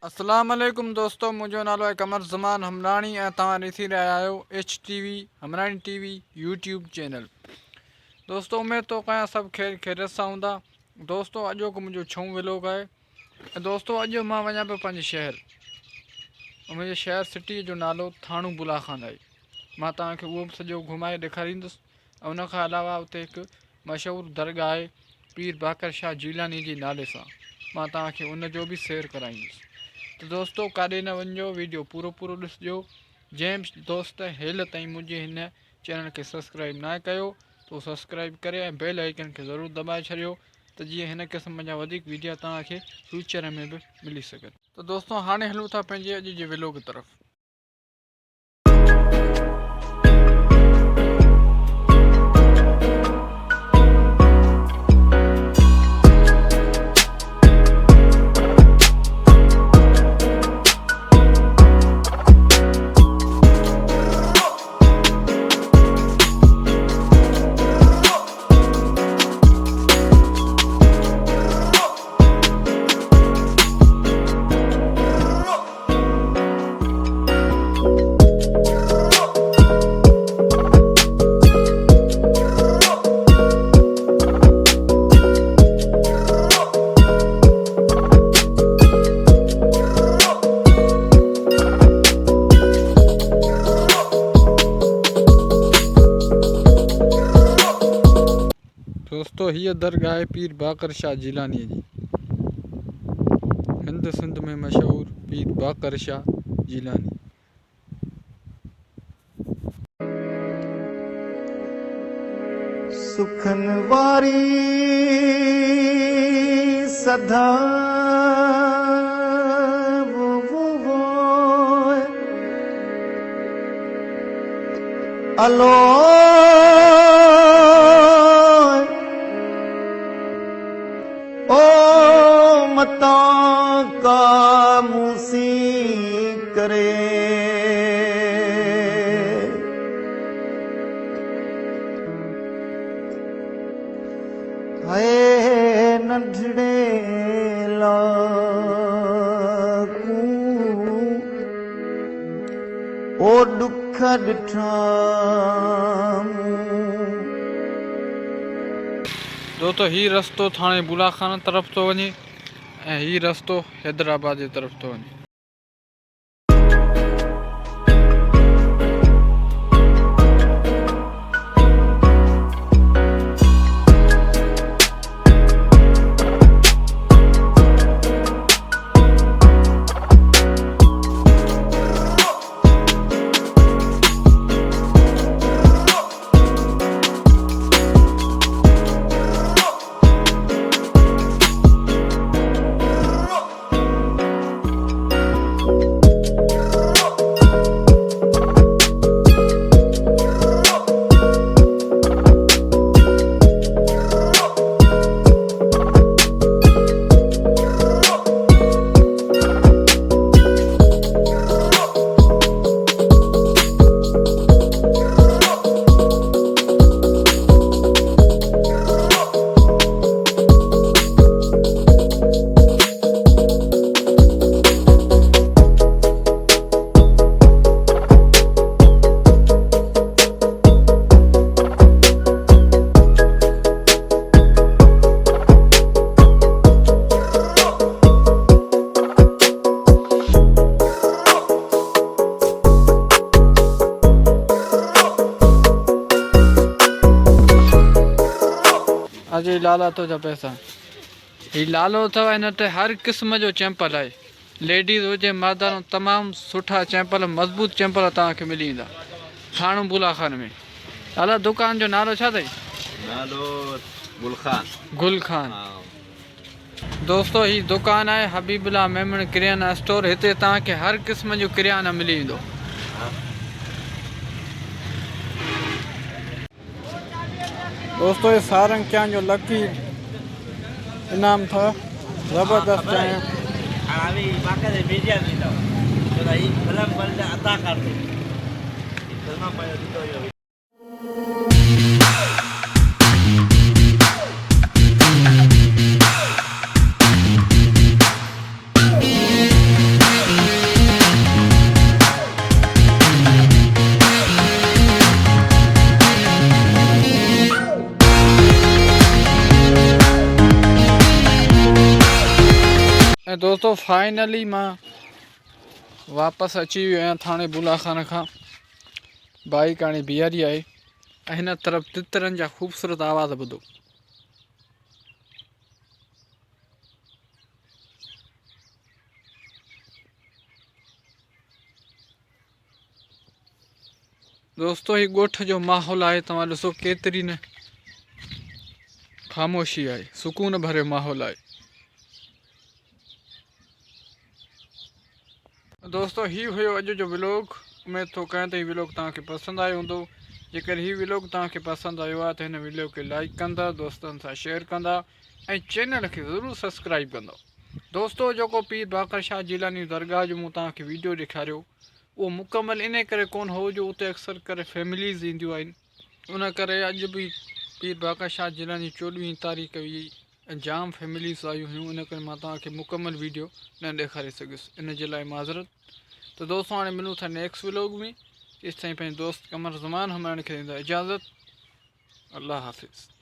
अस्सलाम वालेकुम दोस्तों, मुझो नालो है कमर ज़मान हमलानी ऐं तव्हां ॾिसी रहिया आहियो HTV हमलानी TV यूट्यूब चैनल। दोस्तों उम्मीद तो कयां सभु खैरियत सां हूंदा। दोस्तों अॼो को मुंहिंजो छहों व्लॉग आहे ऐं दोस्तों अॼु मां वञा पियो पंहिंजे शहर। मुंहिंजे शहर सिटी जो नालो थाणू बुला खान आहे। मां तव्हांखे उहो बि सॼो घुमाए ॾेखारींदुसि ऐं उन खां अलावा उते हिकु मशहूरु दरगाह आहे पीर बाकर शाह जीलानी जे नाले सां। मां तव्हांखे उन जो बि सैर कराईंदुसि। तो दोस्तों काॾे न वञो, वीडियो पूरो ॾिसजो। जंहिं दोस्त हेल ताईं मुंहिंजे हिन चैनल खे सब्सक्राइब न कयो तो सब्सक्राइब करे ऐं बेल आइकन खे ज़रूरु दॿाए छॾियो त जीअं हिन क़िस्म जा वधीक वीडियो तव्हांखे फ्यूचर में बि मिली सघनि। तो दोस्तों हाणे हलूं था पंहिंजे अॼु जे व्लॉग तरफ़। दोस्तों हीअ दरगाह है पीर बाकर शाह जीलानी जी। हिंद सिंध में मशहूर पीर बाकर शाह जीलानी। सुखन वारी सदा वो अलो मता का मूसी करे हाय नंढड़े लाकू ओ दुख ॾिठा। दोस्तों ही रस्तो थाणे बुला खान तरफ तो वञे ऐं ही रस्तो हैदराबाद जे तरफ तो वञे। अजय लाला तो जा पैसा ही लालो अथव। इन ते हर क़िस्म जो चैंपल है, लेडीज़ हुजे मर्दानो तमाम सुठा चैंपल मजबूत चैंपल तव्हांखे मिली वेंदा थाणू बुला खान में। लाला दुकान जो नालो छा अथई? नालो गुल खान। दोस्तों ही दुकान है हबीबुल्ला मेमन किरियाना स्टोर। हिते तव्हांखे हर क़िस्म जो किरियाना मिली वेंदो। दोस्तों ये सारंग क्या जो लकी इनाम था जबरदस्त है। अभी बाकी वैडिया भी था तो भाई फिल्म बंद अदा कर दो फिल्म पर तो दोस्तों फाइनली मां वापस अची वियो आहियां थाणे बुला खान खां। बाइक हाणे बीहारी आहे ऐं हिन तरफ़ तितरनि जा ख़ूबसूरत आवाज़ ॿुधो। दोस्तों ही ॻोठ जो माहौल आहे, तव्हां ॾिसो केतिरी न ख़ामोशी आहे, सुकून भरियो माहौल आहे। दोस्तों ही हुयो अॼु जो व्लॉग। उमेद थो कयां त हीउ व्लॉग तव्हांखे पसंदि आयो हूंदो। जेकर हीउ व्लॉग तव्हांखे पसंदि आयो आहे त हिन वीडियो खे लाइक कंदा, दोस्तनि सां शेयर कंदा ऐं चैनल खे ज़रूरु सब्सक्राइब कंदा। दोस्तों जेको पीर बाकर शाह जिलानी दरगाह जो मूं तव्हांखे वीडियो ॾेखारियो उहो मुकमल इन करे कोन हो जो उते अक्सर करे फैमिलीज़ ईंदियूं आहिनि। उन करे अॼु बि पीर बाकर शाह जिलानी 14वीं तारीख़ हुई ऐं जाम फैमिलीज़ आयूं हुयूं। इन करे मां तव्हांखे मुकमल वीडियो न ॾेखारे सघियुसि, इन जे लाइ माज़रत। तो दोस्तों हाणे मिलूं था नेक्स्ट व्लॉग में। तेसि ताईं पंहिंजे दोस्त कमर ज़मान हमरानी खे ॾींदा इजाज़त। अल्लाह हाफ़िज़।